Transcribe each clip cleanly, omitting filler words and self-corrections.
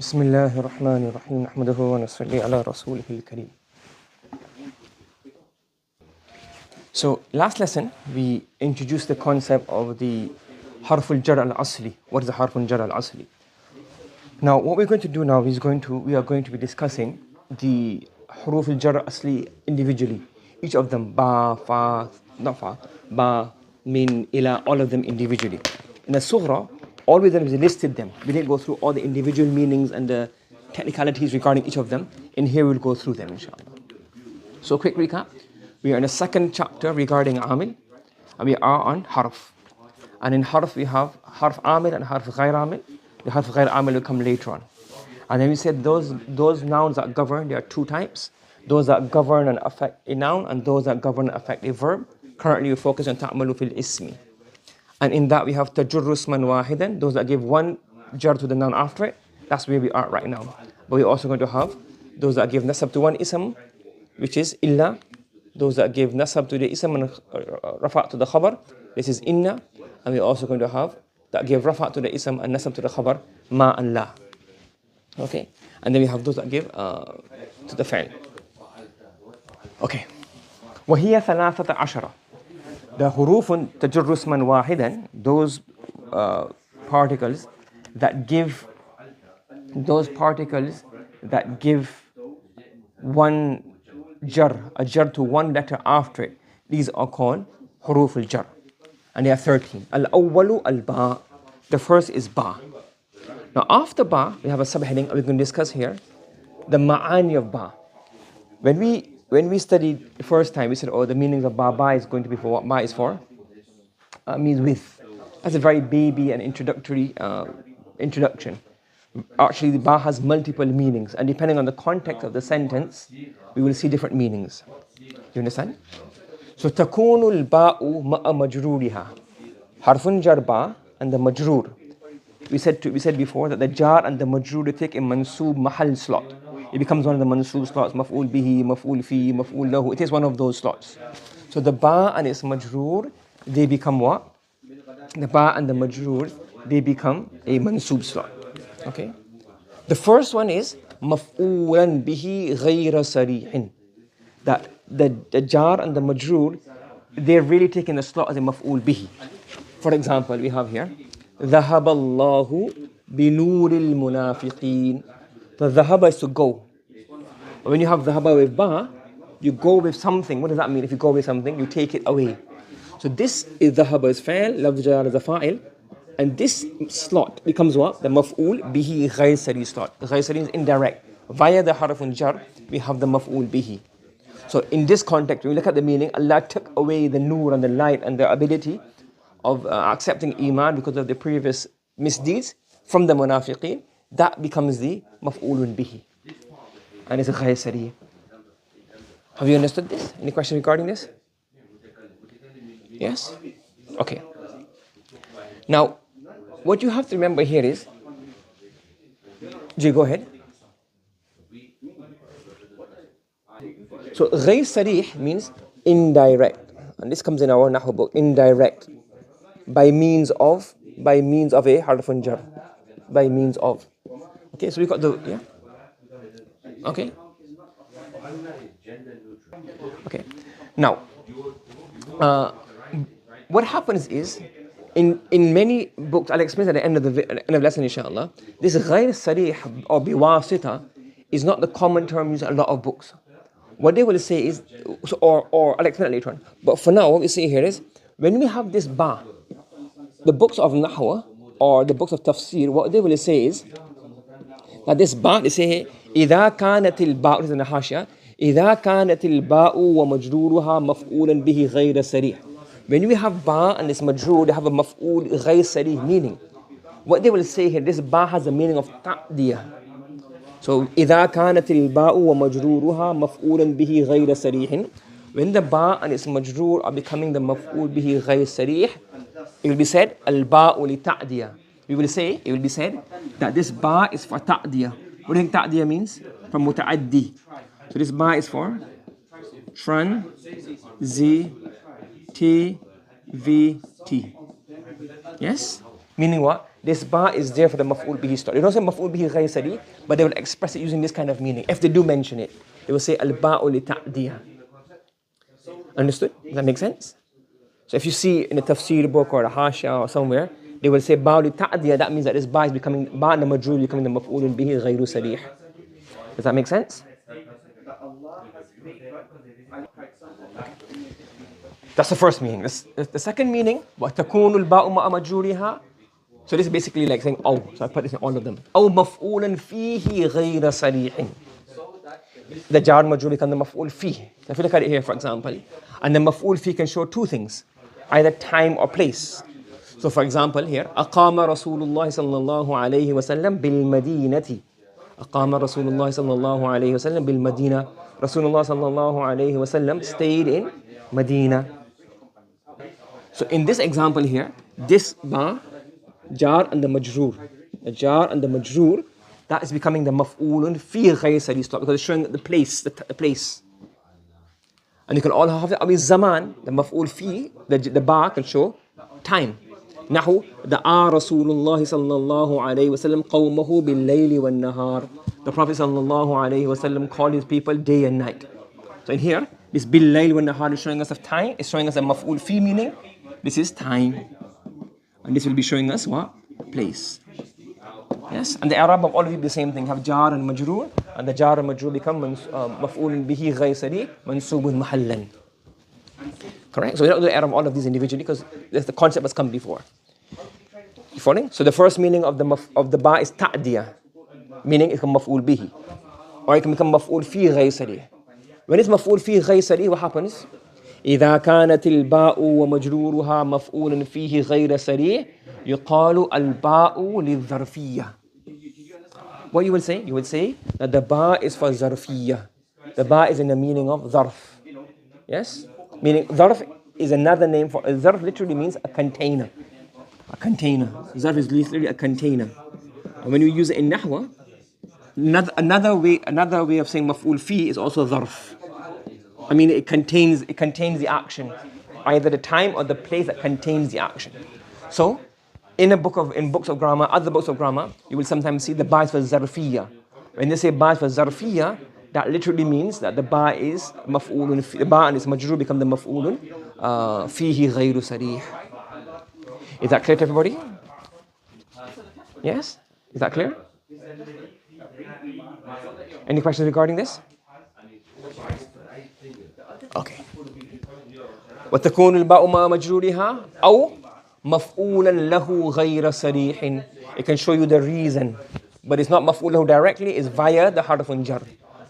بسم الله الرحمن الرحيم نحمده ونصلي على رسوله الكريم. So last lesson we introduced the concept of the حرف الجر الأصلي. What is the حرف الجر الأصلي? Now what we're going to do now is we are going to be discussing the حروف الجر الأصلي individually. Each of them, ba, fa, not fa, ba, min, ila, all of them individually. In the Sughra, all we did is listed them. We didn't go through all the individual meanings and the technicalities regarding each of them. In here we'll go through them inshallah. So quick recap. We are in the second chapter regarding amil and we are on harf. And in harf we have harf amil and harf ghair amil. The harf ghair amil will come later on. And then we said those nouns that govern, there are two types. Those that govern and affect a noun and those that govern and affect a verb. Currently we focus on ta'malu fil ismi. And in that we have tajurru isman wahidan, those that give one jar to the noun after it. That's where we are right now. But we're also going to have those that give nasab to one ism, which is illa. Those that give nasab to the ism and rafa' to the khabar, this is inna. And we're also going to have that give rafa' to the ism and nasab to the khabar, ma and la. Okay? And then we have those that give to the fi'l. Okay. وهي 13. The hurufun tajurru isman wahidan, those particles that give one jar, a jar to one letter after it, these are called huruf al-jar. And there are 13. Al-awwalu al-ba. The first is ba. Now after ba, we have a subheading we're going to discuss here, the ma'ani of ba. When we studied the first time, we said, the meanings of ba is going to be for what ba is for? Means with. That's a very baby and introductory introduction. Actually, the ba has multiple meanings, and depending on the context of the sentence, we will see different meanings. You understand? So, takunu al-ba'u ma'a majruriha. Harfun jar ba and the majrur. We said before that the jar and the majrur take a mansoob mahal slot. It becomes one of the mansoob slots, maf'ul bihi, maf'ul fi, maf'ul lahu. It is one of those slots. So the ba and its majroor, they become what? The ba and the majroor, they become a mansoob slot. Okay? The first one is maf'ulan bihi ghayra sarihin. That the jar and the majroor, they're really taking the slot as a maf'ul bihi. For example, we have here, ذهب الله بنور المنافقين. The dhahaba is to go. When you have dhahaba with ba, you go with something. What does that mean? If you go with something, you take it away. So this is dhahaba is fa'il, lafz jar is a fa'il, and this slot becomes what? The maf'ul bihi ghayr sari slot. The ghayr sari is indirect. Via the harfun jar, we have the maf'ul bihi. So in this context, when we look at the meaning, Allah took away the nur and the light and the ability of accepting iman because of the previous misdeeds from the munafiqeen. That becomes the maf'ulun bihi. And it's a ghayr sari. Have you understood this? Any questions regarding this? Yes? Okay. Now, what you have to remember here is, Jay, go ahead. So, ghayr sarih means indirect. And this comes in our Nahw book, indirect. By means of a harfun jar. By means of. Okay, so we got the, yeah? Okay. Okay. Now, what happens is, in many books, I'll explain at the end of the lesson, inshallah, this ghayr sarih or biwasita is not the common term used in a lot of books. What they will say is, or I'll explain it later on. But for now, what we see here is, when we have this ba, the books of Nahw or the books of tafsir, what they will say is, that this ba, they say, إذا كانت الباء, this is in the Hashya, إذا كانت الباء ومجرورها مفعولا به غير صريح. When we have ba and this majroor, they have a maf'ul غير صريح meaning. What they will say here, this ba has a meaning of ta'diyah. So إذا كانت الباء ومجرورها مفعولا به غير صريح. When the ba and its majroor are becoming the maf'ul به غير صريح, it will be said الباء لتعدية. It will be said that this ba is for ta'diyah. What do you think ta'diyah means? From muta'addi. So this ba is for transitivity. Yes? Meaning what? this ba is there for the maf'ul bihi story. They don't say maf'ul bihi ghayr sarih, but they will express it using this kind of meaning. If they do mention it, they will say al-ba'u li-ta'diyah. Understood? Does that make sense? So if you see in a tafsir book or a hasha or somewhere, they will say ba'u li-ta'diyah, that means that this ba is becoming, ba and the majrur becoming the maf'ul bihi ghayru sarih. Does that make sense? That's the first meaning. The second meaning, وَتَكُونُ الْبَاءُ مَعَ مَجْرُورِهَا. So this is basically like saying أو. So I put this in all of them. أو مفعولا فيه غير صريح. The jar majrur become the maf'ul فيه. So if you look at it here, for example, and the maf'ul فيه can show two things, either time or place. So for example here, أقام رسول الله صلى الله عليه وسلم بالمدينة. أقام رسول الله صلى الله عليه وسلم بالمدينة. رسول الله صلى الله عليه وسلم stayed in Medina. So in this example here, this ba, jar and the majroor, the jar and the majroor, that is becoming the maf'ulun fi ghayr sarih stop, because it's showing the place, the place. And you can all have the zaman, the maf'ul fi, the ba can show time. نحو دعا رسول الله صلى الله عليه وسلم قومه بالليل والنهار. The Prophet صلى الله عليه وسلم called his people day and night. So in here, this bil-layl wal-nahar is showing us of time. It's showing us a maf'ul fi meaning. This is time. And this will be showing us what? Place. Yes? And the Arab of all of you the same thing. Have jar and majroor. And the jar and majroor become maf'ul bihi ghayr sarih, mansubun mahallan. Correct? So we don't do the Arab all of these individually because the concept has come before. You following? So the first meaning of the ba is ta'diyah, meaning it can maf'ul bihi. Or it can become maf'ul fi ghayr sarih. When it's maf'ul fi ghayr sarih, what happens? إذا كانت الباء ومجرورها مفعول فيه غير سريع يقال الباء للظرفية. What you will say? You will say that the ba is for zarfiyah. The ba is in the meaning of zarf. Yes? Meaning zarf is another name for, zarf literally means a container. A container. Zarf is literally a container. And when you use it in Nahw, another way of saying maf'ul fi is also zarf. I mean, it contains the action, either the time or the place that contains the action. So, in books of grammar, other books of grammar, you will sometimes see the ba is for zarfiyah. When they say ba is for zarfiyah, that literally means that the ba is maf'ulun. The ba and its majrur become the maf'ulun fihi ghayru sarih. Is that clear to everybody? Yes? Is that clear? Any questions regarding this? Okay. وتكون الباء مع مجرورها أو مفعولا له غير صريح. It can show you the reason, but it's not مفعول له directly. It's via the حرف جر.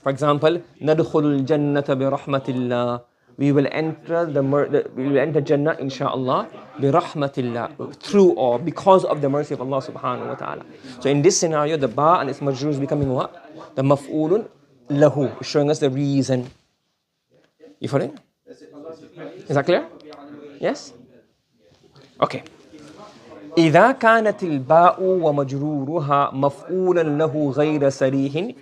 For example, ندخل الجنة برحمة الله. We will enter Jannah inshallah برحمة الله, through or because of the mercy of Allah subhanahu wa ta'ala. So in this scenario, the ba and its majrur is becoming what? The maf'ulun lahu, showing us the reason. You following? Is that clear? Yes? Okay. إذا كانت الباء ومجرورها مفعولا له غير صريح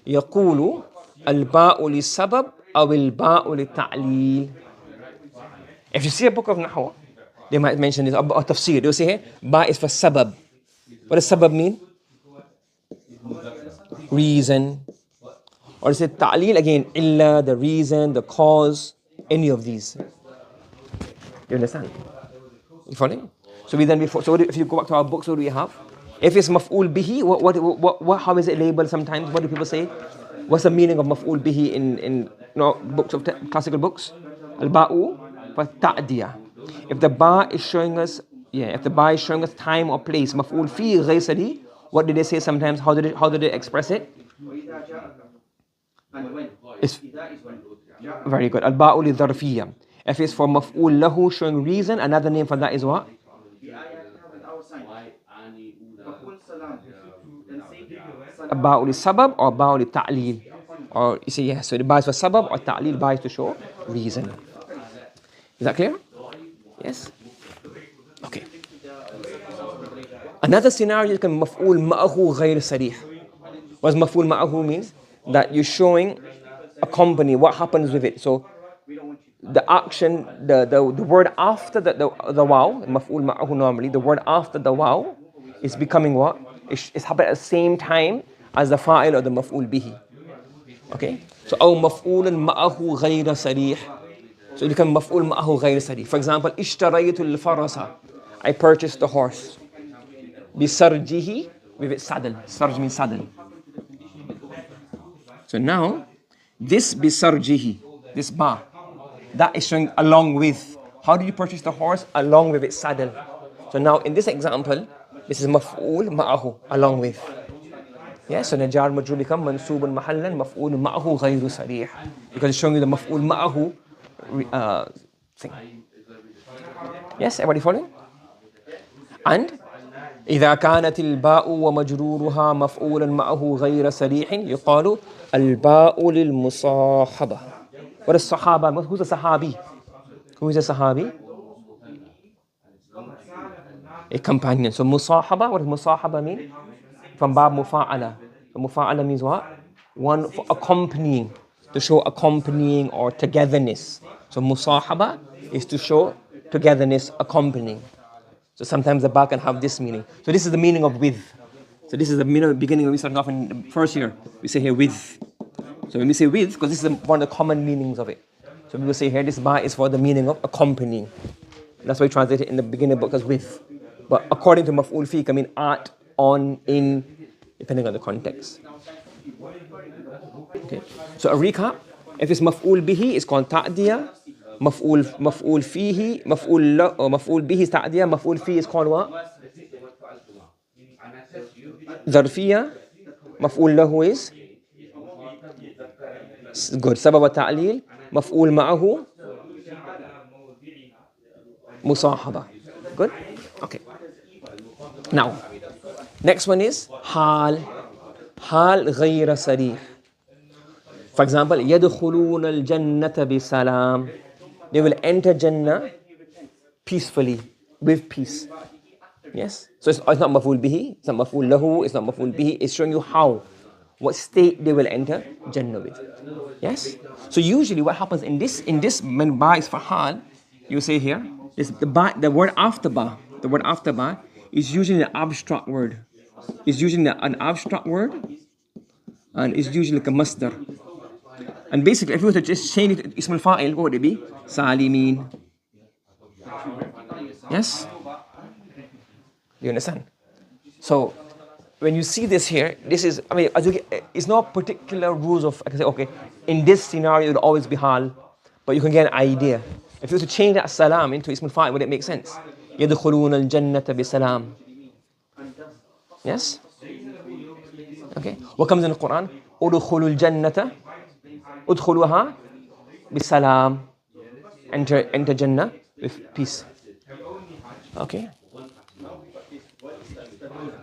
يقول الباء للسبب أو الباء للتعليل. If you see a book of Nahw, they might mention this, or tafsir, they will say here, ba is for sabab. What does sabab mean? Reason. Or is it ta'leel again, illa, the reason, the cause, any of these. You understand? You following? So if you go back to our books, what do we have? If it's maf'ul bihi, how is it labeled sometimes? What do people say? What's the meaning of maf'ul bihi in books of classical books? Al-ba'u for ta'diyah. If the ba is showing us, time or place, maf'ul fi ghayr sarih, what did they say sometimes? How did they express it? It's very good. Al-ba'u li-dharfiyya. If it's for maf'ul lahu, showing reason, another name for that is what? Al-ba'u li-sabab or ba'u li-ta'lil. Or you say yes, so the ba is for sabab or ta'lil, ba is to show reason. Is that clear? Yes? Okay. Another scenario is maf'ul ma'ahu ghayr sarih. What does maf'ul ma'ahu means? That you're showing a company, what happens with it. So the action, the word after the waw, maf'ul ma'ahu normally, the word after the waw is becoming what? It's happening at the same time as the fa'il or the maf'ul bihi. Okay? So, أو مفعول معه غير صريح. So, it becomes مفعول معه غير صريح. For example, اشتريت الفرس. I purchased the horse. بسرجه, with its saddle. Sarj means saddle. So now, this بسرجه, this ba, that is showing along with. How do you purchase the horse? Along with its saddle. So now, in this example, this is مفعول معه, along with. Yes, so نجار مجرور become منصوب محلا مفعول معه غير صريح, because it's showing you the مفعول معه thing. Yes, everybody following? And إذا كانت الباء ومجرورها مفعولا معه غير صريح يقال الباء للمصاحبة. What is صحابة? Who's a sahabi? Who is a sahabi? A companion. So مصاحبة, what does مصاحبة mean? From bab mufa'ala. So mufa'ala means what? One for accompanying, to show accompanying or togetherness. So musahaba is to show togetherness, accompanying. So sometimes the ba can have this meaning. So this is the meaning of with. So this is the meaning of the beginning when we start off in the first year. We say here with. So when we say with, because this is one of the common meanings of it. So we will say here this ba is for the meaning of accompanying. That's why we translate it in the beginning of the book as with. But according to maf'ul fi, can mean at, on, in, depending on the context. Okay. So a recap, if it's maf'ul bihi, it's called ta'diyah. Maf'ul fihi, maf'ul bihi is ta'diyah. Maf'ul fi is called what? Zarfiyah. Maf'ul lahu is good. Sabab wa ta'lil. Maf'ul ma'ahu musahaba. Good? Okay. Now, next one is hal. Hal غير صريح. For example, يدخلون الجنة بسلام. They will enter Jannah peacefully, with peace. Yes? So it's not maf'ul bihi, it's not maf'ul lahu, it's not maf'ul bihi. It's showing you how, what state they will enter Jannah with. Yes? So usually what happens in this when ba is for hal, you say here, the word after ba is usually an abstract word. It's usually an abstract word, and it's usually like a masdar. And basically, if you were to just change it to ism al-fa'il, what would it be? Salimin. Yes? Do you understand? So, when you see this here, this is, I mean, it's not particular rules of, I can say, okay, in this scenario, it will always be hal, but you can get an idea. If you were to change that salam into ism al-fa'il, would it make sense? يدخلون الجنة بسلام. Yes? Okay. What comes in the Quran? أدخلوا الجنة أدخلوها بسلام. Enter Jannah with peace. Okay.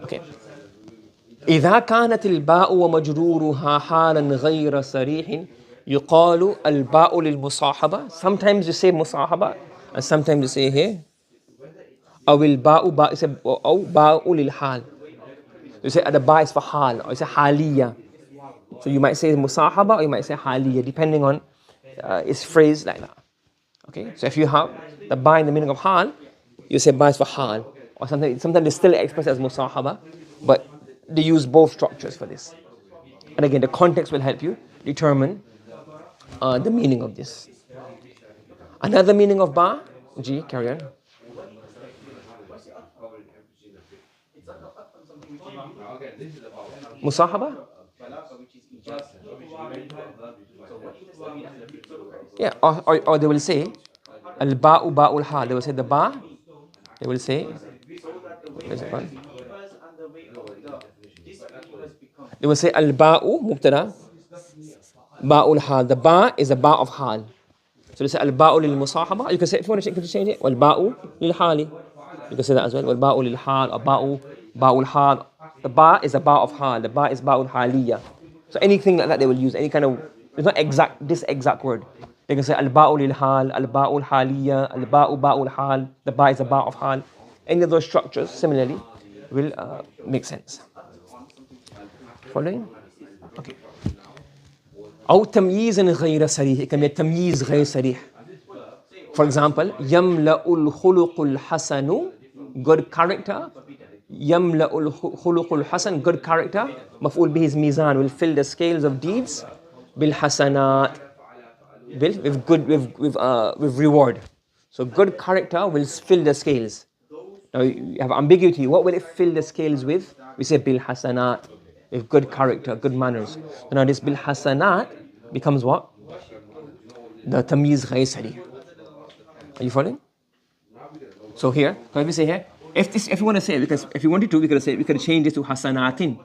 Okay. إذا كانت الباء ومجرورها حالا غير صريح يقال الباء للمصاحبة. Sometimes you say مصاحبة and sometimes you say here أو الباء أو باء للحال. You say the ba is for hal, or you say haliya. So you might say musahaba or you might say haliya, depending on its phrase like that. Okay, so if you have the ba in the meaning of hal, you say ba is for hal. Or sometimes they still express as musahaba, but they use both structures for this. And again, the context will help you determine the meaning of this. Another meaning of ba, G, carry on. Musahaba? Yeah, or they will say al-ba'u ba'ul hal. They will say the ba, they will say, where's it one? They will say al-ba'u mubtada ba'ul hal. The ba is a ba of hal. So they say al-ba'u lil musahaba. You can say, if you want to change it, wal-ba'u lil hali. You can say that as well. Wal-ba'u lil hal or ba'ul hal. The ba is a ba of hal. The ba is ba'ul haliya. So anything like that they will use. Any kind of, it's not exact, this exact word. They can say al-ba'u lil hal, al-ba'ul haliya, al-ba'u ba'ul hal. The ba is a ba of hal. Any of those structures, similarly, will make sense. Following? Okay. أو تمييز غير صريح. It can be a تمييز غير صريح. For example, يملأ الخلق الحسن, good character, يملأ الخلق الحسن, good character. مفعول به is mizan, will fill the scales of deeds. بالحسنات, with good, with reward. So good character will fill the scales. Now you have ambiguity. What will it fill the scales with? We say بالحسنات, with good character, good manners. So now this بالحسنات becomes what? The تمييز غير صريح. Are you following? So here, so if we say here, if you want to say it, because if you wanted to, we could have changed it to hasanatin.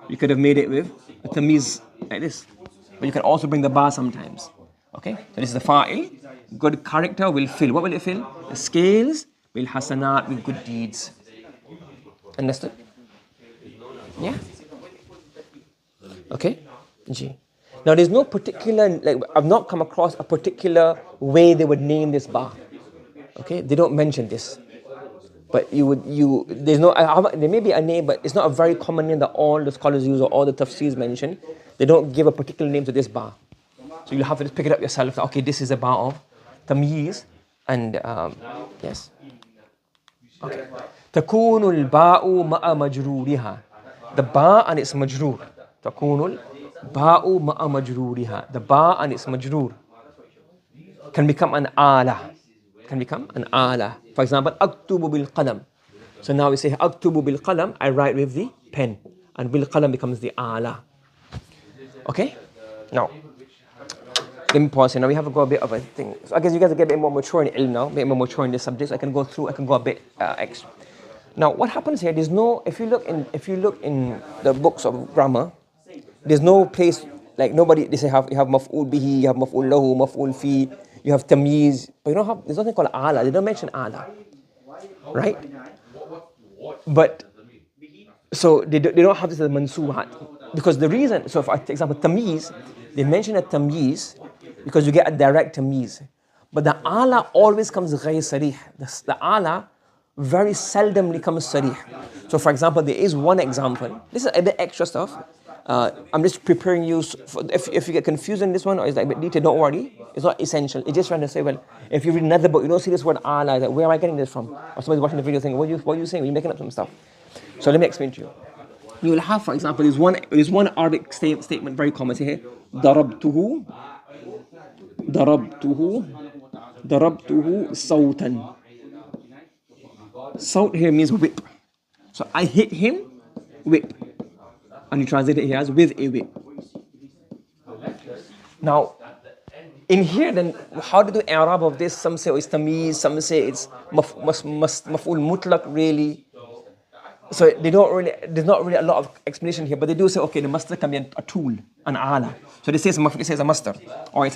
You could have made it with a tamiz like this. But you can also bring the ba sometimes. Okay? So this is the fa'il. Good character will fill. What will it fill? The scales will hasanat, with good deeds. Understood? Yeah? Okay? G. Now there's no particular, like I've not come across a particular way they would name this ba. Okay? They don't mention this. But there's no, there may be a name, but it's not a very common name that all the scholars use or all the tafsirs mention. They don't give a particular name to this ba. So you'll have to just pick it up yourself. Okay, this is a ba of tamyiz, and yes. Okay. تكون الباء مع مجرورها. The ba and its majroor. تكون الباء مع مجرورها. The ba and its majroor can become an ala. Can become an ala. For example, أكتب بالقلم. So now we say أكتب بالقلم, I write with the pen, and بالقلم becomes the ala. Okay? Now, let me pause here. Now we have to go a bit of a thing. So I guess you guys are getting a bit more mature in ilm now, a bit more mature in this subject. So I can go a bit extra. Now, what happens here? There's no. If you look in the books of grammar, there's no place like nobody. They say you have maf'ul bihi, you have maf'ul lahu, maf'ul fi, you have tamyiz, but you don't have. There's nothing called ala. They don't mention ala, right? But so they don't have this as mansuhat because the reason. So, for example, tamyiz, they mention a tamyiz because you get a direct tamyiz, but the ala always comes ghayr sarih. The ala very seldomly comes sarih. So, for example, there is one example. This is a bit extra stuff. I'm just preparing you. If you get confused in this one or it's like a bit detailed, don't worry. It's not essential. It's just trying to say, well, if you read another book, you don't see this word ala. Like, where am I getting this from? Or somebody's watching the video thinking, what are you saying? Are you making up some stuff? So let me explain to you. You will have, for example, there's one Arabic statement very common. Say here, darabtuhu sawtan. Sawt here means whip. So I hit him, whip. And you translate it here as with a whip. Now, in here then, how do the Arab of this? Some say it's tamiz, some say it's maf'ul mutlaq really. So there's not really a lot of explanation here, but they do say, okay, the master can be a tool, an ala. So they say it's a master, or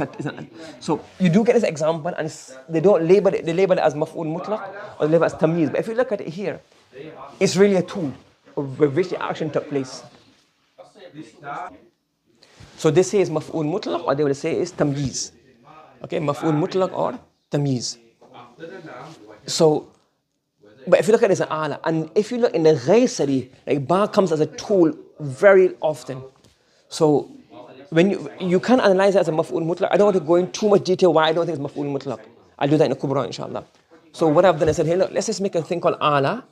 so you do get this example, and they label it as maf'ul mutlaq, or they label it as tamiz. But if you look at it here, it's really a tool with which the action took place. So they say it's maf'ul mutlaq, or they will say it's tamyiz. Okay, maf'ul mutlaq or tamyiz. So, but if you look at it as an ala, and if you look in the ghayr sarih, like ba comes as a tool very often. So when you can analyze it as a maf'ul mutlaq, I don't want to go in too much detail why I don't think it's maf'ul mutlaq. I'll do that in the kubra, inshallah. So what I've done is said, hey, look, let's just make a thing called ala,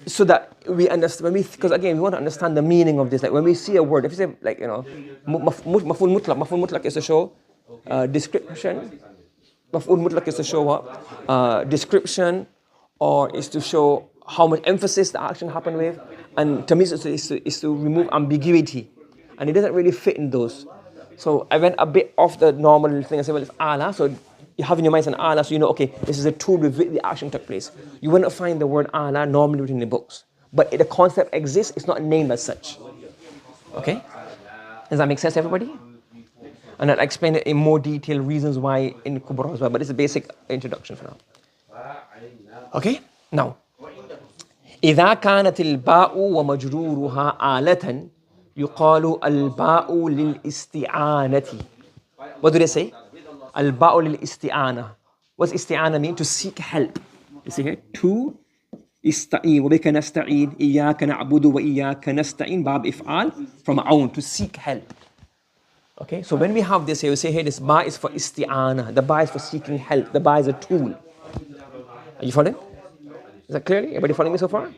so that we understand, because again, we want to understand the meaning of this. Like when we see a word, if you say, like, maf'ul mutlaq is to show description. Maf'ul mutlaq is to show what? Description, or is to show how much emphasis the action happened with. And tamiz is to remove ambiguity. And it doesn't really fit in those. So I went a bit off the normal thing. I said, well, it's ala, so you have in your mind an ala, so you know, okay, this is a tool with which the action took place. You wouldn't find the word ala normally written in the books. But the concept exists, it's not named as such. Okay? Does that make sense, everybody? And I'll explain it in more detail, reasons why in Kubra as well, but it's a basic introduction for now. Okay? Now, إذا كانت الباء ومجرورها آلة يقال الباء للاستعانة. What do they say? الباء للاستعانة. What's isti'ana mean? To seek help. You see here? To استعين وبك نستعين إياك نعبد وإياك نستعين باب إفعال from عون, to seek help. Okay, so when we have this here, we say here this ba is for isti'ana. The ba is for seeking help. The ba is a tool. Are you following? Is that clearly? Everybody following me so far?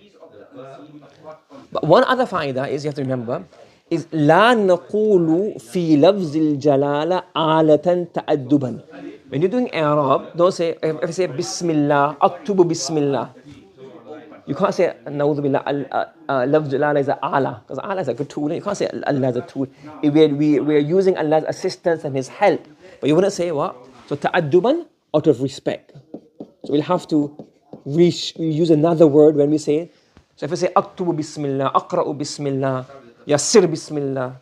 But one other faida is, you have to remember, is لا نقول في لفظ الجلالة آلة تأدبا. When you're doing Arab, don't say, if you say Bismillah, Aktubu Bismillah. You can't say Na'udhu Billah, lafz Jalala is an ala, because ala is like a tool. You can't say Allah is a tool. We're using Allah's assistance and His help. But you wouldn't say what? So ta'adduban, out of respect. So we'll have to use another word when we say it. So if we say Aktubu Bismillah, Aqra'u Bismillah, Yassir Bismillah.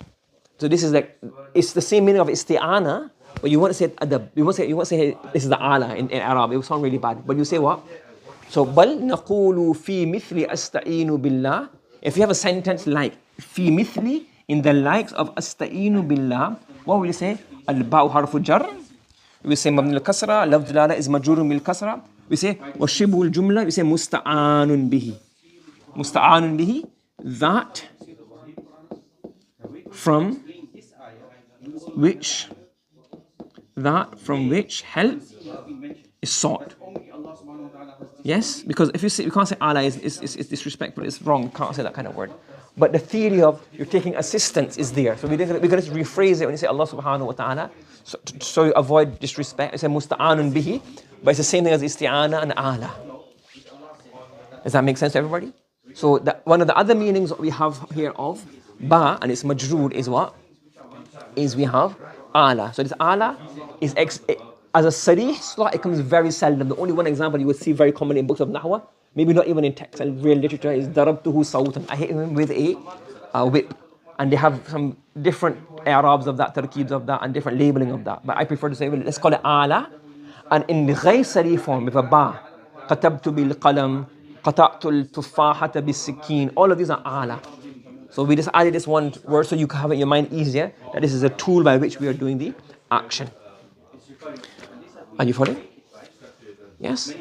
So this is like, it's the same meaning of isti'ana, but you won't say adab. You won't say this is the ala in Arab. It will sound really bad. But you say what? So بل نقول في مثل أستعين بالله. If you have a sentence like في مثل, in the likes of أستعين بالله, what will you say? الباء حرف جر. We say مبني الكسرة. لفظ جلالة is مجرور بالكسرة. We say وشبه الجملة. We say مستعان به. مستعان به, that from which help is sought. Yes, because if you say, you can't say Allah is disrespectful, it's wrong, you can't say that kind of word. But the theory of you're taking assistance is there. So we're going to rephrase it when you say Allah subhanahu wa ta'ala, so you avoid disrespect. You say musta'anun bihi, but it's the same thing as isti'ana and ala. Does that make sense to everybody? So one of the other meanings we have here of ba, and it's majroor, is what? Is we have ala. So this ala is as a sarih slot, it comes very seldom. The only one example you would see very commonly in books of Nahw, maybe not even in text and real literature, is darabtuhu sawtan. I hit him with a whip. And they have some different i'rabs of that, tarkeebs of that, and different labeling of that. But I prefer to say, well, let's call it ala. And in the ghayr sarih form, with a ba, katabtu bil qalam, qata'tu al tufahata bis sikin, all of these are ala. So we just added this one word so you can have it in your mind easier, that this is a tool by which we are doing the action. Are you following? Yes?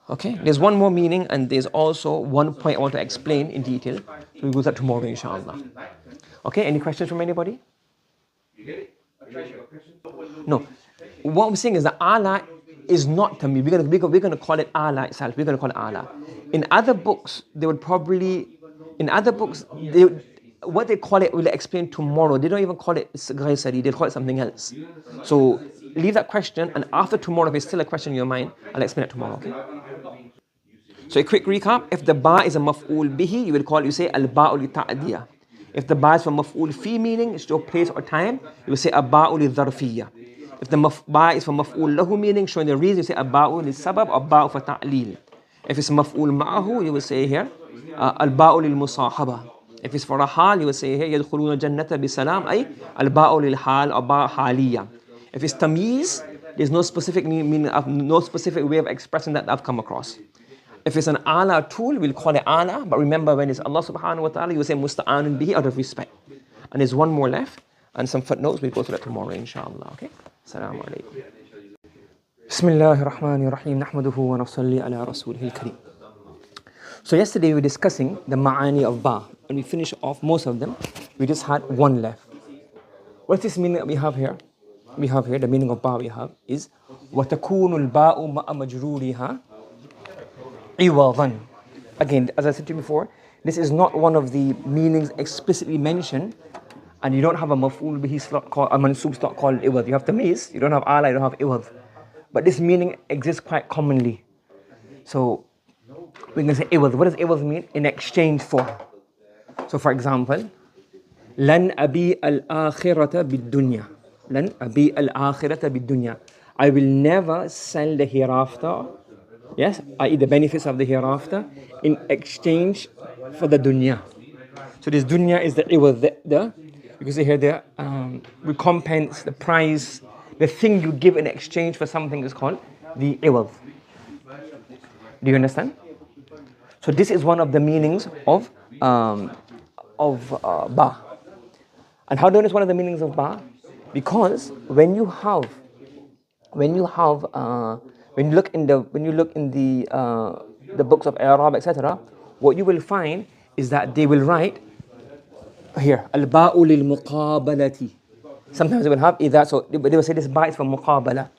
Okay, there's one more meaning, and there's also one point I want to explain in detail. We'll do that tomorrow, inshallah. Okay, any questions from anybody? No. What I'm saying is that Allah is not Tamiz. We're going to call it Allah itself. We're going to call it Allah. In other books, they would probably, what they call it, we'll explain tomorrow. They don't even call it Ghaisari, they call it something else. So leave that question, and after tomorrow, if it's still a question in your mind, I'll explain it tomorrow, okay? So a quick recap: if the ba is a maf'ul bihi, you will call it, you say al-ba'u lil-ta'diyah. If the ba is for maf'ul fi, meaning it's your place or time, you will say al-ba'u lil-ظرفية. If the ba is for maf'ul lahu, meaning showing the reason, you say al-ba'u lil-sabab or ba'u for ta'lil. If it's maf'ul ma'ahu, you will say here al-ba'u lil-musahaba. If it's for a hal, you will say here يدخلون الجنة بسلام, أي al-ba'u lil-hal or ba' haliyah. If it's tamiz, there's no specific meaning, no specific way of expressing that I've come across. If it's an ala tool, we'll call it ala. But remember, when it's Allah subhanahu wa ta'ala, you will say musta'anun bihi, out of respect. And there's one more left, and some footnotes. We'll go through that tomorrow, inshallah. Okay? Assalamu alaikum. Bismillahir Rahmanir Rahim. Nahmaduhu wa nafsalli ala rasulihil kareem. So yesterday we were discussing the ma'ani of ba. And we finished off most of them. We just had one left. What's this meaning that we have here? We have here, the meaning of ba we have is وَتَكُونُ الْبَاءُ مَأَ مَجْرُورِهَا عِوَضًا. Again, as I said to you before, this is not one of the meanings explicitly mentioned, and you don't have a maf'ul bihi slot called, a mansub slot called iwad. You have tamiz, you don't have ala, you don't have iwad. But this meaning exists quite commonly. So we can say iwad. What does iwad mean? In exchange for. So for example, لَنْ أَبِيءَ الْآخِرَةَ بِالدُّنْيَا. لَنْ أَبِيءَ الْآخِرَةَ بِالدُّنْيَا. I will never sell the hereafter, yes, i.e. the benefits of the hereafter, in exchange for the dunya. So this dunya is the iwad, you can see here the recompense, the prize, the thing you give in exchange for something is called the iwad. Do you understand? So this is one of the meanings of ba. And how do you know it's one of the meanings of ba? Because when you look in the books of Arab, etc., what you will find is that they will write here al-ba'u lil-muqabelati. Sometimes they will have idha, so they will say this ba is for muqabala.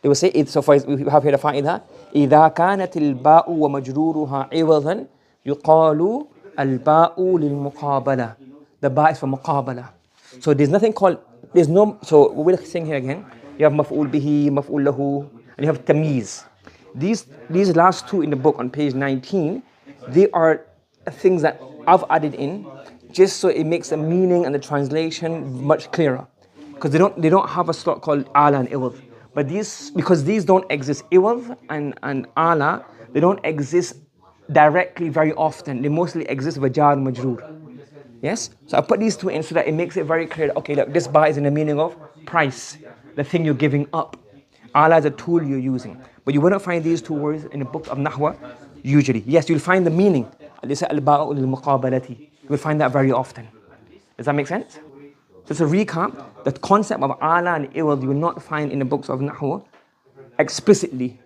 They will say it. So for we have here the fa'idha إذا كانت الباء ومجرورها عوضا يقال الباء للمقابلة. The ba is for muqabala. So there's nothing called, there's no, so we're saying here again, you have maf'ul bihi, maf'ul lahu, and you have tamiz. These last two in the book on page 19, they are things that I've added in just so it makes the meaning and the translation much clearer. Because they don't have a slot called ala and iwad. But because these don't exist, iwad and ala, they don't exist directly very often. They mostly exist with jar majroor. Yes? So I put these two in so that it makes it very clear. Okay, look, this ba is in the meaning of price, the thing you're giving up. Ala is a tool you're using. But you wouldn't find these two words in the book of Nahwa usually. Yes, you'll find the meaning. Al-Ba'u lil-Muqabalati. You will find that very often. Does that make sense? So to recap, the concept of ala and iwad you will not find in the books of Nahwa explicitly.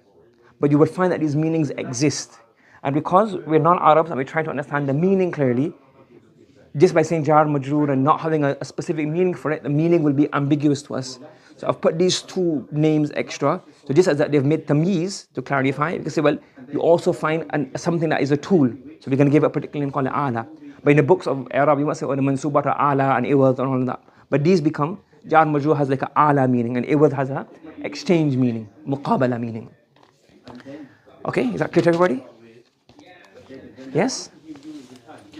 But you will find that these meanings exist. And because we're non-Arabs and we're trying to understand the meaning clearly, just by saying jar majroor and not having a specific meaning for it, the meaning will be ambiguous to us. So I've put these two names extra. So just as that they've made tamiz to clarify, you can say, well, you also find something that is a tool. So we're going to give it a particular name called ala. But in the books of Arab, you must say, oh, the mansubat are ala and iwad and all of that. But these become, jar majroor has like a ala meaning and iwad has a exchange meaning, muqabala meaning. Okay, is that clear to everybody? Yes?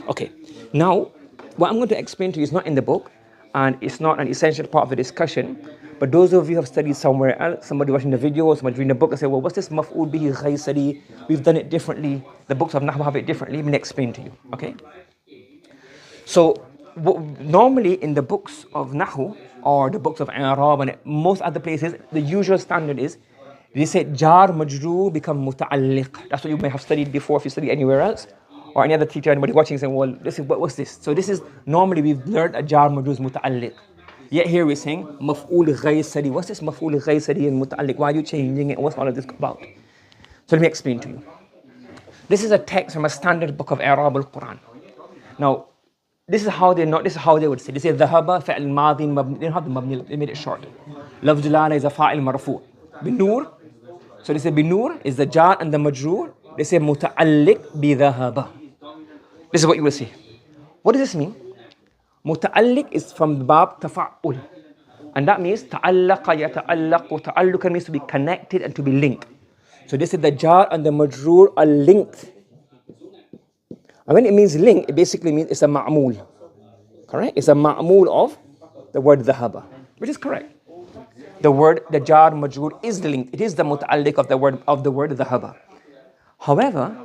Okay, now, what I'm going to explain to you is not in the book, and it's not an essential part of the discussion, but those of you who have studied somewhere else, somebody watching the video, somebody reading the book and say, well, what's this maf'ul bihi ghaysari? We've done it differently. The books of Nahw have it differently. Let me explain to you, okay? So, normally in the books of Nahw, or the books of Arab, and most other places, the usual standard is, they say jar majroor become muta'alliq. That's what you may have studied before if you study anywhere else. Or any other teacher, anybody watching saying, well, what's this? So this is, normally we've learned a jar majroor is muta'alliq. Yet here we're saying, maf'ul ghaysari. What's this maf'ul ghaysari and muta'alliq? Why are you changing it? What's all of this about? So let me explain to you. This is a text from a standard book of Arab al-Quran. Now, this is how they would say. They say, dhahaba fa'al madin mabni. They don't have the mabni, they made it short. Lafz jalala is a fa'il marfu'. Bin-nur. So they say, bin-nur is the jar and the majroor. They say, muta'alliq bi-dhahaba. This is what you will see. What does this mean? Muta'alliq is from the bab tafa'ul. And that means ta'allaqa yata'allaqu. Ta'alluqa means to be connected and to be linked. So this is the jar and the majroor are linked. And when it means link, it basically means it's a ma'mul. Correct? It's a ma'mul of the word dhahaba, which is correct. The jar majroor is linked. It is the muta'alliq of the word dhahaba. However,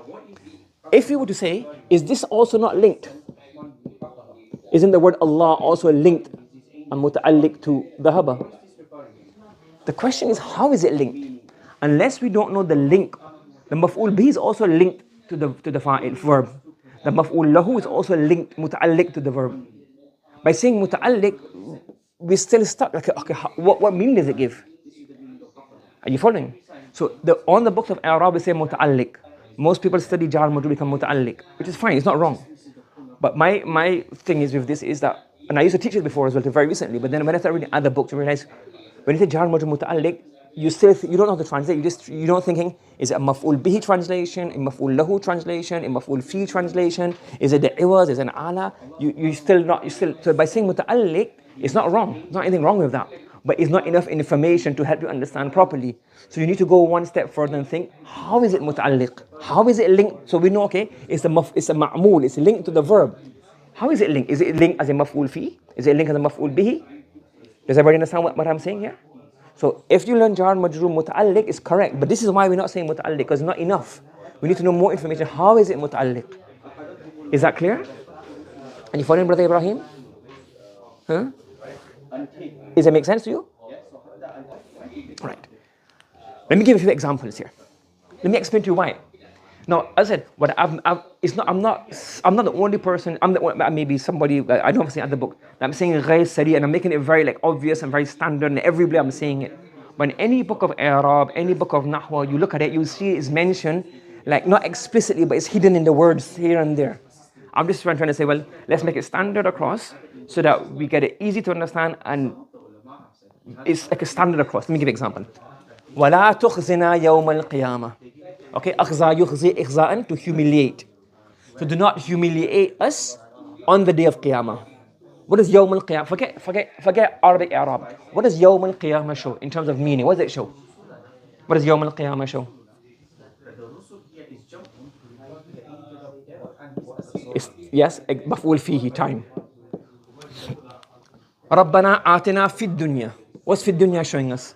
if we were to say, is this also not linked? Isn't the word Allah also linked and muta'alliq to dhahaba? The question is, how is it linked? Unless we don't know the link, the maf'ul bihi is also linked to the fa'il verb. The maf'ul lahu is also linked, muta'alliq to the verb. By saying muta'alliq, we're still stuck. Okay, what meaning does it give? Are you following? So on the books of Arab, we say muta'alliq. Most people study jar majroor become muta'alliq, which is fine, it's not wrong. But my thing is with this is that, and I used to teach it before as well, very recently, but then when I started reading other books, I realized when you say jar majroor muta'alliq, you don't know how to translate. You don't thinking, is it a maf'ul bihi translation, a maf'ul lahu translation, a maf'ul fi translation? Is it the iwaz, is it an ala? So by saying muta'alliq, it's not wrong. There's not anything wrong with that. But it's not enough information to help you understand properly. So you need to go one step further and think, how is it muta'alliq? How is it linked? So we know, okay, it's a ma'mul, it's linked to the verb. How is it linked? Is it linked as a maf'ul fi? Is it linked as a maf'ul bihi? Does everybody understand what I'm saying here? So if you learn jar majroor muta'alliq, it's correct. But this is why we're not saying muta'alliq, because it's not enough. We need to know more information. How is it muta'alliq? Is that clear? Are you following, Brother Ibrahim? Huh? Does it make sense to you? Right. Let me give you a few examples here. Let me explain to you why. Now, as I said, I'm not the only person. Maybe somebody I don't have seen other book. I'm saying ghaysari, and I'm making it very obvious and very standard, and everybody I'm saying it. But in any book of Arab, any book of Nahwa, you look at it, you see it's mentioned not explicitly, but it's hidden in the words here and there. I'm just trying to say, well, let's make it standard across so that we get it easy to understand, and it's like a standard across. Let me give you an example. وَلَا تُخْزِنَا يَوْمَ الْقِيَامَةِ. Okay, أخزى يخزي إخزاءً, to humiliate. So do not humiliate us on the day of Qiyamah. What does Yawm al-Qiyamah? Forget Arabic Arab. What does Yawm al-Qiyamah show in terms of meaning? What does it show? What does Yawm al-Qiyamah show? Yes, مفعول فيه, time. ربنا آتنا في الدنيا. What's في الدنيا showing us?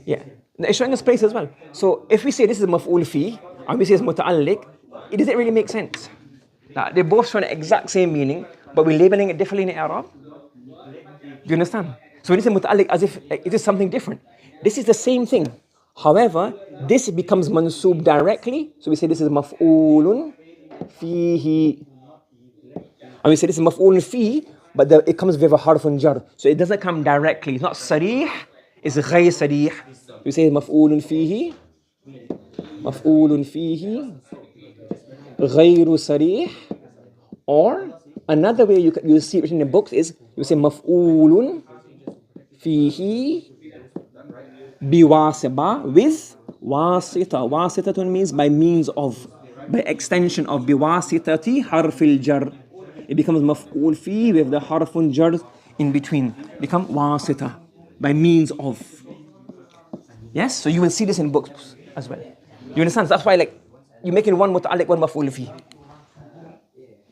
Yeah, it's showing us place as well. So if we say this is مفعول فيه and we say it's متعلق, it doesn't really make sense. Now, they're both showing the exact same meaning, but we're labeling it differently in Arab. Do you understand? So when you say متعلق, as if it is something different. This is the same thing. However, this becomes mansoob directly. So we say this is مفعول فيه. And we say this is مفعول فيه, but it comes with a harf jar. So it doesn't come directly. It's not صريح, it's غير صريح. We say مفعول فيه, مفعول فيه غير صريح. Or another way you see it in the books is you say مفعول فيه بواسطة, with واسطة. واسطة means by means of, by extension of. بواسطة حرف الجر. It becomes مفعول فيه with the حرف jar in between. Become واسطة, by means of. Yes, so you will see this in books as well. You understand? So that's why, like, you make it one متعلق, one مفعول فيه.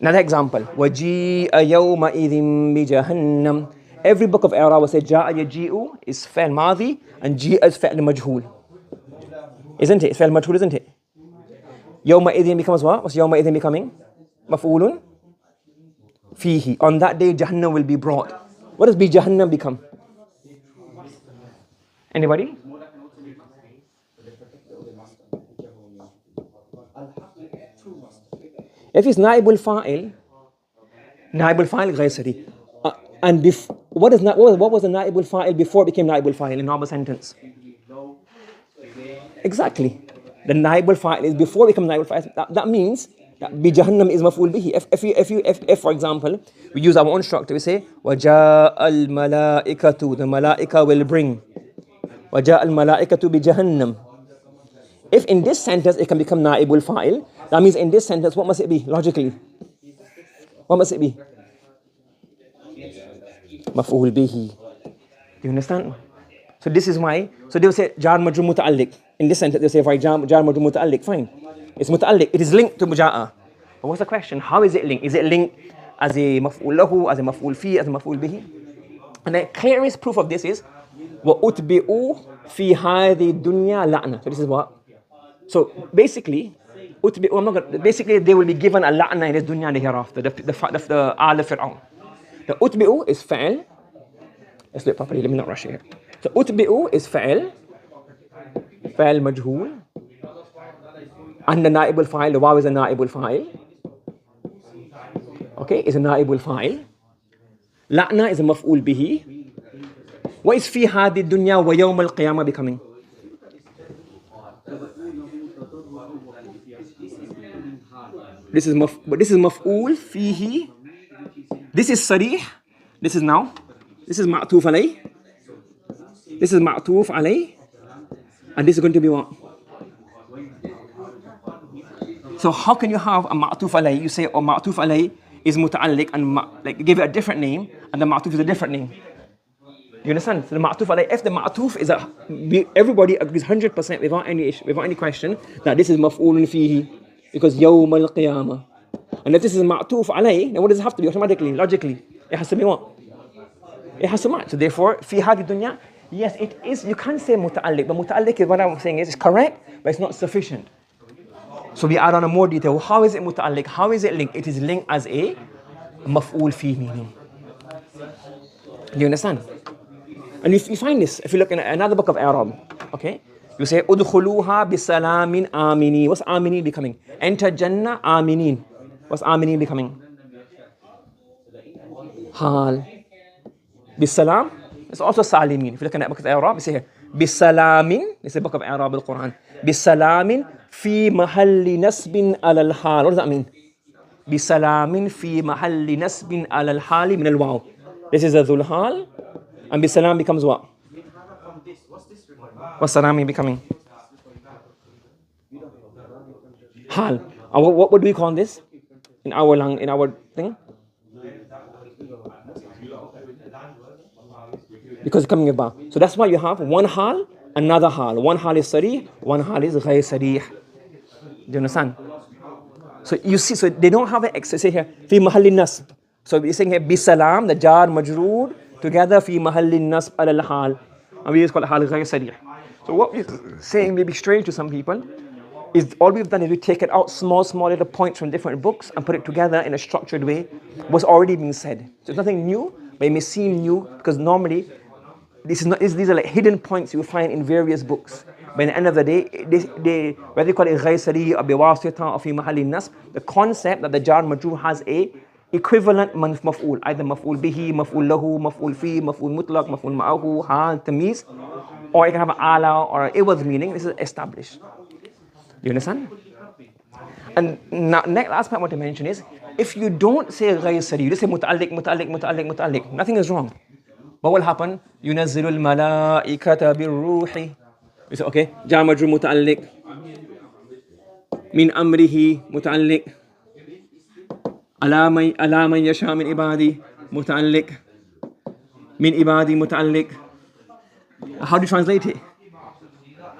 Another example. وجيء يومئذ بجهنم. Every book of Arab will say جاء يجيء is فعل ماضي and جيء is فعل مجهول. Isn't it? It's فعل مجهول, isn't it? يومئذ becomes what? What's يومئذ becoming? مفعول فيه. On that day, Jahannam will be brought. What does Jahannam become? Anybody? If it's naibul fa'il غير صريح. And what was the naibul fa'il before it became naibul fa'il in normal sentence? Exactly. The naibul fa'il is before it becomes naibul fa'il. That means that Jahannam is maf'ul bihi. If for example we use our own structure, we say وَجَاءَ الْمَلَائِكَةُ, the malaika will bring. وَجَاءَ الْمَلَائِكَةُ بِجَهَنَّمْ. If in this sentence it can become naibul fa'il, that means in this sentence what must it be logically? What must it be? Maf'ul bihi. Do you understand? So this is why. So they will say jar majrur muta'alliq. In this sentence they say why jar majrur muta'alliq. Fine. It's muta'alliq. It is linked to muja'a. But what's the question? How is it linked? Is it linked as a maf'ul lahu, as a maf'ul fi, as a maf'ul bihi? And the clearest proof of this is وَأُتْبِعُوا فِي هَذِي الدُّنْيَا لَعْنَةً. So this is what? So basically, basically they will be given a la'na in this dunya and the hereafter. The Al Fir'aun. The utbi'u is fa'il. Let's do it properly. Let me not rush here. So utbi'u is fa'il. Fa'il majhool. And the na'ibul fa'il, the waw is a na'ibul fa'il. Okay, is a na'ibul fa'il. La'na is a maf'ul bihi. What is fi hadi dunya wa yawm al-qiyamah becoming? This is maf'ul fihi. This is sarih. This is now. This is ma'tuf alayh. This is ma'tuf alayh. And this is going to be what? So how can you have a ma'tuf alayh? You say, oh, ma'tuf alayh is muta'alliq and like give it a different name, and the ma'tuf is a different name. You understand? So the ma'tuf alayh, if the ma'tuf is everybody agrees 100% without any question that this is maf'ulun fihi, because yawm al-qiyamah. And if this is ma'tuf alayh, then what does it have to be automatically, logically? It has to be what? It has to match. So therefore, fi hadi dunya, yes, it is. You can't say muta'alliq, but muta'alliq is what I'm saying is correct, but it's not sufficient. So we add on a more detail. How is it muta'alliq? How is it linked? It is linked as a maf'ul fi meaning. Do you understand? And if you find this, if you look in another book of Arab, okay, you say udkhuluha bisalamin amini. What's amini becoming? Enter Jannah aminin. What's amini becoming? Hal. Bisalam. It's also salimin. If you look in that book of Arab, you say here bisalamin. It's a book of Arab, Al-Quran. Bisalamin fi mahalli nasbin ala al-hal. What does that mean? Bisalamin fi mahalli nasbin ala al-hali min al-waw. This is a dhul hal. And bisalam becomes what? What's salami becoming? Hal. What do we call this in our thing? Because it's coming about. So that's why you have one hal, another hal. One hal is sarih, one hal is ghayr sarih. Do you understand? So you see, so they don't have an excess. Say here, fi mahallin nasb. So we're saying here, bisalam, the jar majroor, together fi mahallin nasb al hal. And we just call it hal ghayr sarih. So what we're saying may be strange to some people, is all we've done is we take it out small little points from different books and put it together in a structured way, what's already been said. So it's nothing new, but it may seem new because normally these are like hidden points you will find in various books. But at the end of the day, whether you call it ghayr sarih or biwasita or fi mahallin nasb, the concept that the jar majroor has a equivalent maf'ul, either maf'ul bihi, maf'ul lahu, maf'ul fi, maf'ul mutlaq, maf'ul ma'ahu, hal, tamiz, or it can have an ala or an iwad meaning. This is established. You understand? And now, next last point I want to mention is, if you don't say ghayr sarih, you just say muta'alliq, nothing is wrong. What will happen? يُنَزِّلُ الْمَلَائِكَةَ بِالرُّوحِ. You say, okay, jar majroor muta'alliq. Min amrihi muta'alliq. Ala man yasha min ibadi muta'alliq. Min ibadi muta'alliq. How do you translate it?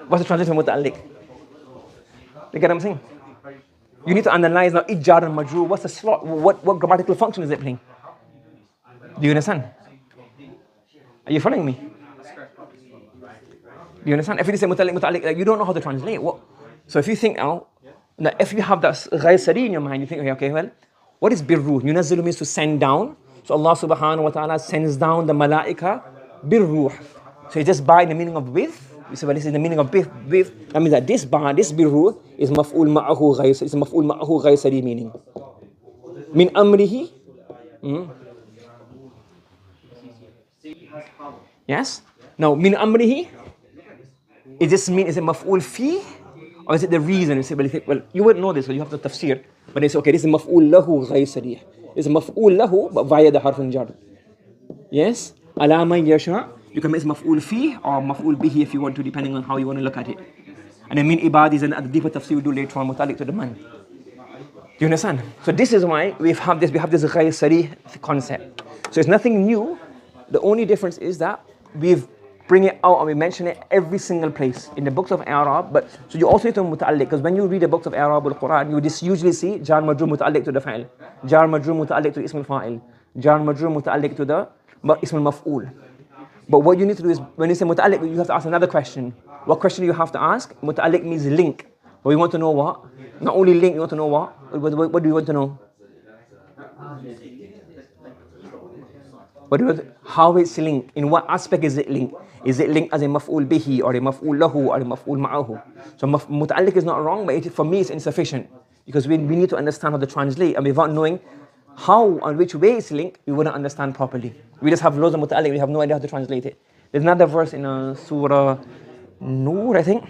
What's the translation of muta'alliq? You get what I'm saying? You need to analyze now each jar and majroor. What's the slot? What grammatical function is it playing? Do you understand? Are you following me? Do you understand? If you say muta'alliq, you don't know how to translate. What? So if you think now, if you have that ghayr sarih in your mind, you think, okay, well, what is birruh? Yunazzilu means to send down. So Allah subhanahu wa ta'ala sends down the malaika birruh. So it's just by the meaning of with. You say, well, this is the meaning of with. That means that this birruh is maf'ul ma'ahu ghayr, it's maf'ul ma'ahu ghayr sarih meaning. Min amrihi. Yes? Now, min amrihi, is this mean, is it maf'ul fi, or is it the reason? You say, well, you wouldn't know this, so you have the tafsir. But they say, okay, this is maf'ul lahu ghayr sarih. This is maf'ul lahu, but via the harf jar. Yes? Ala man yasha, you can make maf'ul fi or maf'ul bihi if you want to, depending on how you want to look at it. And then min ibadi is another deeper tafsir we do later on, muta'alliq to the man. Do you understand? So this is why we have this ghayr sarih concept. So it's nothing new. The only difference is that we bring it out and we mention it every single place in the books of Arab. But so you also need to muta'alliq, because when you read the books of Arab or Quran, you just usually see jar majroor muta'alliq to the fa'il, jar majroor muta'alliq to ism al-fa'il, jar majroor muta'alliq to the ism al-maf'ul. But what you need to do is, when you say muta'alliq, you have to ask another question. What question do you have to ask? Muta'alliq means link. But we want to know what? Not only link, we want to know what? What do you want to know? How it's linked? In what aspect is it linked? Is it linked as a maf'ul bihi or a maf'ul lahu or a maf'ul ma'ahu? So muta'alliq is not wrong, but for me it's insufficient, because we need to understand how to translate, and without knowing how and which way it's linked, we wouldn't understand properly. We just have loads of muta'alliq, we have no idea how to translate it. There's another verse in Surah Nur, I think.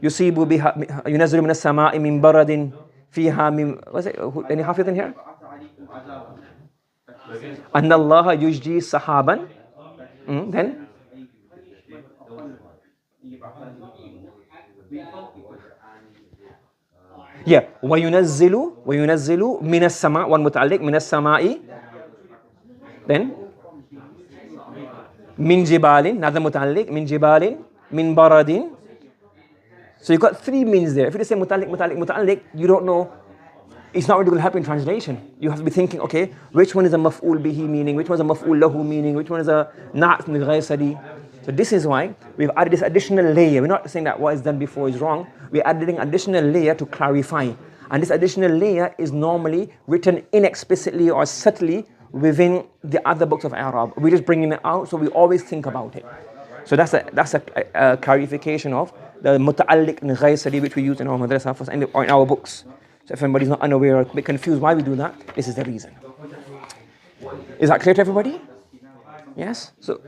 Yusibu biha yunazzilu min as-sama'i min baradin fiha min, what's it? Any hafiz in here? أن الله يجدي سحابا. Then yeah, وينزل من السماء, one متعلق من السماء. Then من جبال, another متعلق من جبال من برد. So you got three means there. If you just say متعلق, you don't know. It's not really going to help in translation. You have to be thinking, okay, which one is a maf'ul bihi meaning, which one is a maf'ul lahu meaning, which one is a na'at min ghayr sarih. So this is why we've added this additional layer. We're not saying that what is done before is wrong. We're adding an additional layer to clarify. And this additional layer is normally written inexplicitly or subtly within the other books of Arab. We're just bringing it out, so we always think about it. So that's a clarification of the muta'alliq min ghayr sarih, which we use in our madrasa or in our books. So if anybody's not unaware or a bit confused why we do that, this is the reason. Is that clear to everybody? Yes? So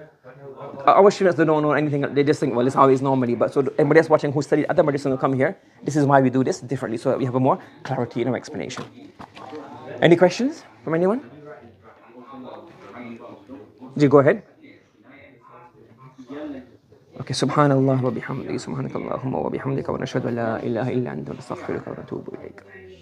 our students, they don't know anything, they just think, well, this is how it is normally. But so anybody else watching who studied other medicine will come here, this is why we do this differently, so that we have a more clarity in our explanation. Any questions from anyone? You go ahead. Okay, subhanallah wa bihamdi, subhanakallahumma wa bihamdika wa nashhadu an la ilaha illa anta nastaghfiruka wa natubu ilayk.